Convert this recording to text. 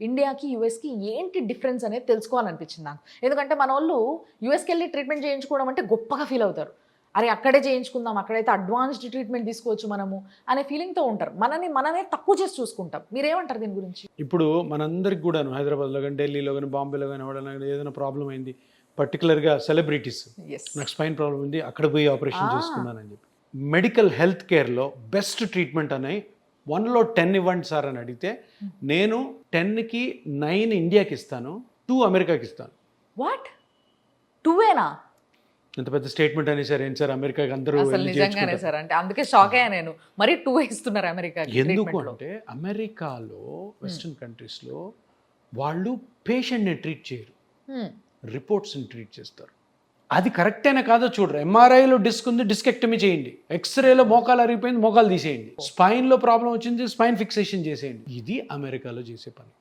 ఇండియాకి యూఎస్కి ఏంటి డిఫరెన్స్ అనేది తెలుసుకోవాలనిపించింది నాకు. ఎందుకంటే మన వాళ్ళు యూఎస్కి వెళ్ళి ట్రీట్మెంట్ చేయించుకోవడం అంటే గొప్పగా ఫీల్ అవుతారు. అరే అక్కడే చేయించుకుందాం, అక్కడైతే అడ్వాన్స్డ్ ట్రీట్మెంట్ తీసుకోవచ్చు మనము అనే ఫీలింగ్తో ఉంటారు. మనమే తక్కువ చేసి చూసుకుంటాం. మీరేమంటారు దీని గురించి? ఇప్పుడు మనందరికి కూడాను హైదరాబాద్లో కానీ, ఢిల్లీలో కానీ, బాంబేలో కానీ, ఎవరైనా ఏదైనా ప్రాబ్లం అయింది, పర్టికులర్గా సెలబ్రిటీస్, నాకు స్పైన్ ప్రాబ్లం ఉంది, అక్కడ పోయి ఆపరేషన్ చేసుకున్నానని చెప్పి, మెడికల్ హెల్త్ కేర్లో బెస్ట్ ట్రీట్మెంట్ అని 1లో 10 ఇవ్వండి సార్ అని అడిగితే, నేను 10కి 9 ఇండియాకి ఇస్తాను, 2 అమెరికాకి ఇస్తాను. వాట్ 2ఏనా? ఎంత పెద్ద స్టేట్మెంట్ అని సార్. ఏంటి సార్ అమెరికాకి అందరూ అసలు నిజంగానే సార్, అంటే అందుకే షాక్ అయ్యా నేను. మరి 2 ఇస్తున్నారు అమెరికాకి. ఎందుకు అంటే అమెరికాలో వెస్టర్న్ కంట్రీస్లో వాళ్ళు పేషెంట్ని ట్రీట్ చేయరు, రిపోర్ట్స్ని ట్రీట్ చేస్తారు. అది కరెక్టేనా కాదో చూడరు. ఎంఆర్ఐలో డిస్క్ ఉంది, డిస్కెక్టమీ చేయండి. ఎక్స్రేలో మోకాలు అరిగిపోయింది, మోకాలు తీసేయండి. స్పైన్లో ప్రాబ్లం వచ్చింది, స్పైన్ ఫిక్సేషన్ చేసేయండి. ఇది అమెరికాలో చేసే పని.